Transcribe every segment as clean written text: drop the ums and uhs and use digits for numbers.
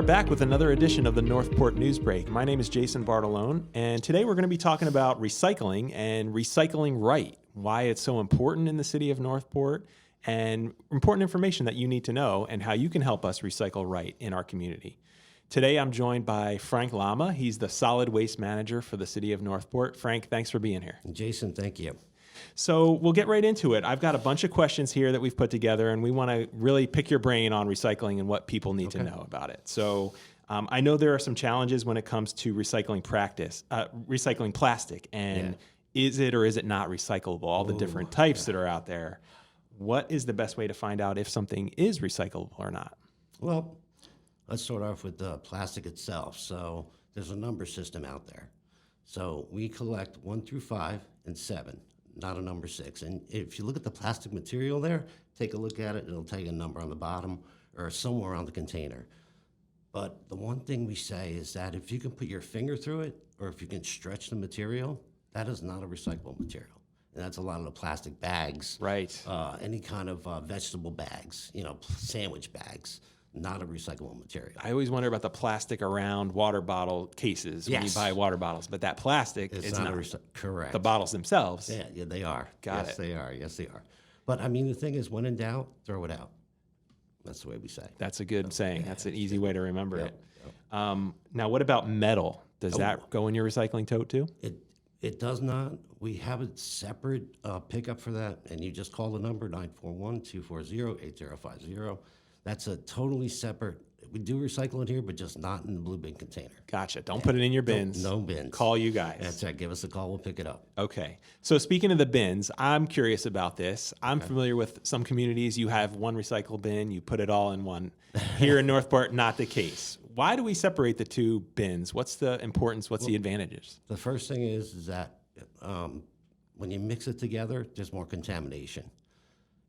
are back with another edition of the Northport Newsbreak. My name is Jason Bartolone, and today we're going to be talking about recycling and recycling right, why it's so important in the city of Northport, and important information that you need to know, and how you can help us recycle right in our community. Today I'm joined by Frank Lama. He's the Solid Waste Manager for the city of Northport. Frank, thanks for being here. Jason, thank you. So we'll get right into it. I've got a bunch of questions here that we've put together, and we want to really pick your brain on recycling and what people need to know about it. So I know there are some challenges when it comes to recycling plastic, and is it or is it not recyclable? All the different types that are out there. What is the best way to find out if something is recyclable or not? Well, let's start off with the plastic itself. So there's a number system out there. So we collect 1 through 5 and 7. Not a number 6. And if you look at the plastic material there, take a look at it, it'll tell you a number on the bottom or somewhere on the container. But the one thing we say is that if you can put your finger through it, or if you can stretch the material, that is not a recyclable material. And that's a lot of the plastic bags. Right. Any kind of vegetable bags, sandwich bags. Not a recyclable material. I always wonder about the plastic around water bottle cases when you buy water bottles, but that plastic is not correct. The bottles themselves. Yeah, they are. Got yes, it. Yes, they are. But I mean, the thing is, when in doubt, throw it out. That's the way we say. That's a good saying. That's an easy way to remember it. Yep. Now, what about metal? Does that go in your recycling tote too? It does not. We have a separate pickup for that, and you just call the number 941-240-8050. That's a totally separate. We do recycle it here, but just not in the blue bin container. Gotcha. Don't put it in your bins. No bins. Call you guys. That's right. Give us a call. We'll pick it up. Okay. So speaking of the bins, I'm curious about this. I'm familiar with some communities. You have one recycle bin. You put it all in one. Here in Northport, not the case. Why do we separate the two bins? What's the importance? What's the advantages? The first thing is that when you mix it together, there's more contamination.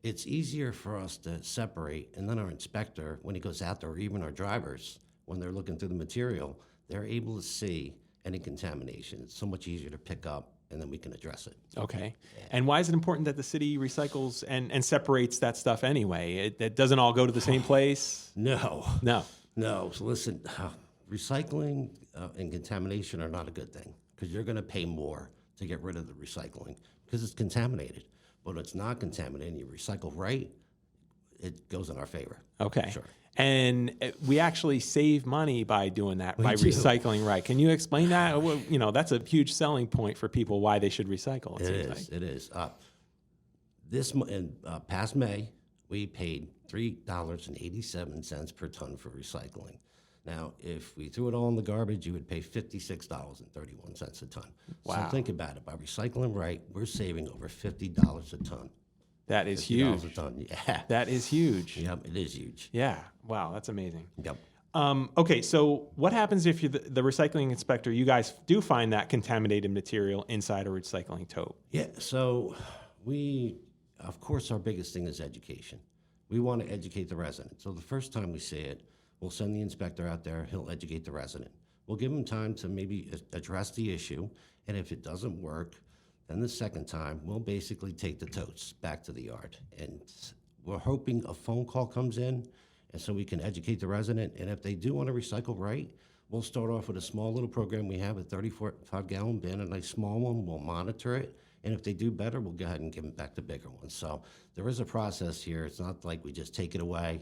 It's easier for us to separate, and then our inspector, when he goes out there, or even our drivers, when they're looking through the material, they're able to see any contamination. It's so much easier to pick up, and then we can address it. Okay. Yeah. And why is it important that the city recycles and separates that stuff anyway? It doesn't all go to the same place? No. So listen, recycling and contamination are not a good thing, because you're going to pay more to get rid of the recycling because it's contaminated. But it's not contaminated, you recycle right, it goes in our favor. Okay. Sure. And we actually save money by doing that, by recycling right. Can you explain that? Well, that's a huge selling point for people why they should recycle. It is. Past May, we paid $3.87 per ton for recycling. Now, if we threw it all in the garbage, you would pay $56.31 a ton. Wow. So think about it. By recycling right, we're saving over $50 a ton. That is huge. $50 a ton, yeah. That is huge. Yep, it is huge. Yeah. Wow, that's amazing. Yep. Okay, so what happens if you're the recycling inspector, you guys do find that contaminated material inside a recycling tote? Yeah, so of course, our biggest thing is education. We want to educate the resident. So the first time we see it, we'll send the inspector out there. He'll educate the resident. We'll give him time to maybe address the issue, and if it doesn't work, then the second time, we'll basically take the totes back to the yard. And we're hoping a phone call comes in, and so we can educate the resident. And if they do want to recycle right, we'll start off with a small little program. We have a 35-gallon bin, a nice small one. We'll monitor it. And if they do better, we'll go ahead and give them back the bigger ones. So there is a process here. It's not like we just take it away.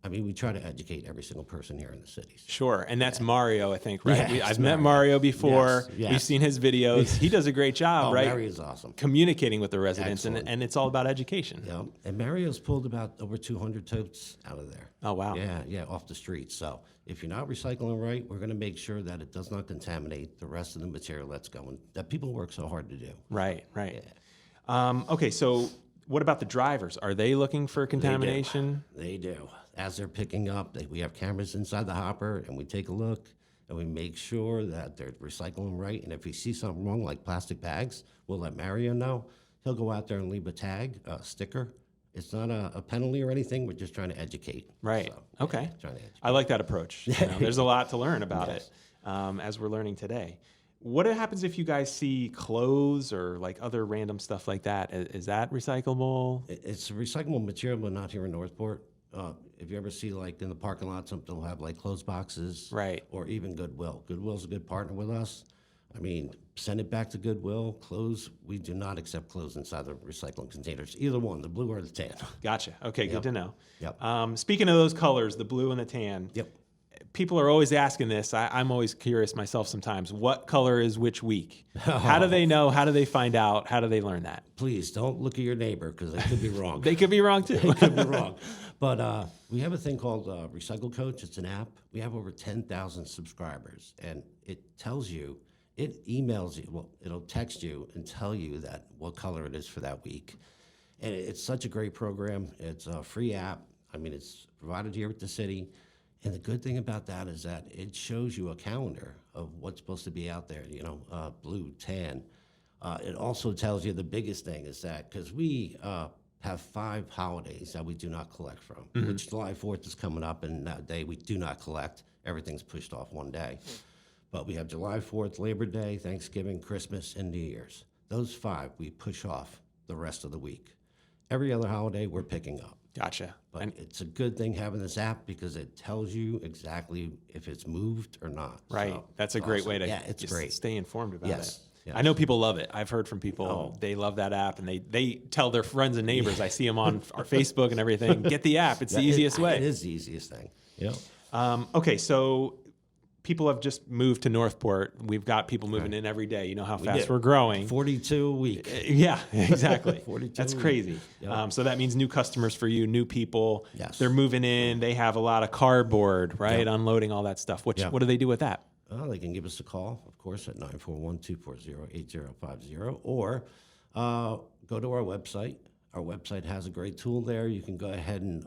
I mean, we try to educate every single person here in the city. Sure, and that's Mario, I think, right? Yeah, I've met Mario before. Yes. We've seen his videos. He does a great job, right? Mario's awesome. Communicating with the residents, and it's all about education. Yeah, and Mario's pulled about over 200 totes out of there. Oh, wow. Yeah, off the street. So if you're not recycling right, we're going to make sure that it does not contaminate the rest of the material that's going, that people work so hard to do. Right. Okay, so what about the drivers? Are they looking for contamination? They do. As they're picking up, we have cameras inside the hopper, and we take a look, and we make sure that they're recycling right. And if we see something wrong, like plastic bags, we'll let Mario know. He'll go out there and leave a tag, a sticker. It's not a penalty or anything. We're just trying to educate. Right. So, okay. Trying to educate. I like that approach. There's a lot to learn about it, as we're learning today. What happens if you guys see clothes or like other random stuff like that? Is that recyclable? It's a recyclable material, but not here in Northport. if you ever see like in the parking lot, something will have like clothes boxes, Right. or even Goodwill. Goodwill's a good partner with us. I mean, send it back to Goodwill. Clothes, we do not accept clothes inside the recycling containers, either one, the blue or the tan. Gotcha. Okay, good to know. Yep. Speaking of those colors, the blue and the tan, Yep. people are always asking this. I'm always curious myself sometimes. What color is which week? How do they know? How do they find out? How do they learn that? Please don't look at your neighbor because they could be wrong. They could be wrong too. They could be wrong. But we have a thing called Recycle Coach. It's an app. We have over 10,000 subscribers, and it tells you, it emails you, well, it'll text you and tell you that what color it is for that week. And it's such a great program. It's a free app. I mean, it's provided here with the city. And the good thing about that is that it shows you a calendar of what's supposed to be out there, blue, tan. It also tells you the biggest thing is that, because we have 5 holidays that we do not collect from, which July 4th is coming up, and that day we do not collect. Everything's pushed off one day. But we have July 4th, Labor Day, Thanksgiving, Christmas, and New Year's. Those 5 we push off the rest of the week. Every other holiday we're picking up. Gotcha. But it's a good thing having this app because it tells you exactly if it's moved or not. Right. So, That's a great way to it's just great. stay informed about Yes. it. Yes. I know people love it. I've heard from people, they love that app, and they tell their friends and neighbors. I see them on our Facebook and everything. Get the app. It's the easiest way. It is the easiest thing. Yeah. Okay, so people have just moved to Northport. We've got people moving in every day. You know how fast we're growing. 42 a week. Yeah, exactly. 42 That's a week. crazy. Yep. So that means new customers for you, new people. Yes. They're moving in. They have a lot of cardboard, right? Unloading all that stuff. What do they do with that? They can give us a call, of course, at 941-240-8050, or go to our website. Our website has a great tool there. You can go ahead and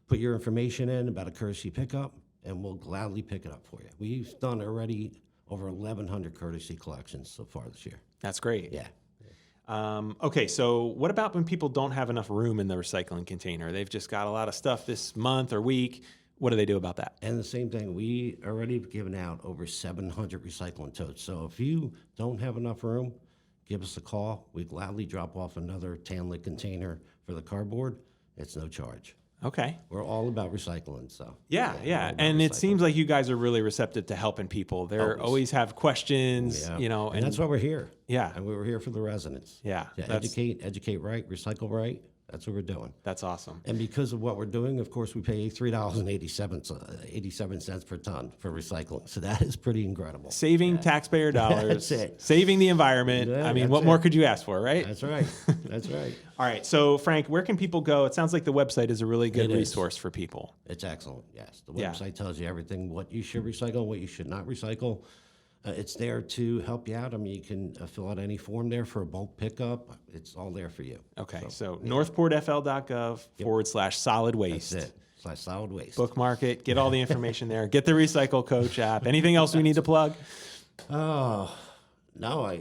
put your information in about a courtesy pickup, and we'll gladly pick it up for you. We've done already over 1,100 courtesy collections so far this year. That's great. Yeah. Okay, so what about when people don't have enough room in the recycling container? They've just got a lot of stuff this month or week. What do they do about that? And the same thing, we already have given out over 700 recycling totes. So if you don't have enough room, give us a call. We gladly drop off another tan lid container for the cardboard. It's no charge. Okay. We're all about recycling, so. Yeah. we're all about And it recycling. seems like you guys are really receptive to helping people. They always have questions, Yeah. And that's why we're here. Yeah. And we were here for the residents. Yeah, To educate right, recycle right. That's what we're doing. That's awesome. And because of what we're doing, of course, we pay $3.87 per ton for recycling. So that is pretty incredible. Saving taxpayer dollars, That's it. saving the environment. Yeah, I mean, that's what more it. could you ask for, right? That's right. That's right. All right. So, Frank, where can people go? It sounds like the website is a really good It is. resource for people. It's excellent, yes. The Yeah. website tells you everything, what you should recycle, what you should not recycle. It's there to help you out. I mean, you can fill out any form there for a bulk pickup. It's all there for you. Okay. So, northportfl.gov/solid waste. That's it. It's like solid waste. Bookmark it. Get all the information there. Get the Recycle Coach app. Anything else we need to plug? Oh, no,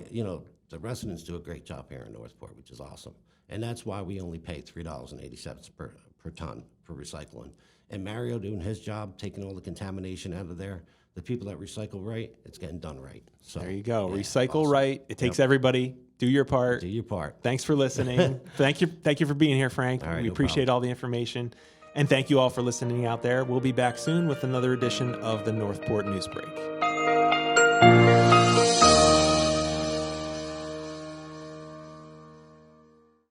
the residents do a great job here in Northport, which is awesome. And that's why we only pay $3.87 per ton for recycling. And Mario doing his job, taking all the contamination out of there. The people that recycle right, it's getting done right. So There you go. yeah, Recycle awesome. right. It takes everybody. Do your part. Do your part. Thanks for listening. Thank you for being here, Frank. All right, We no appreciate all the information. And thank you all for listening out there. We'll be back soon with another edition of the Northport Newsbreak.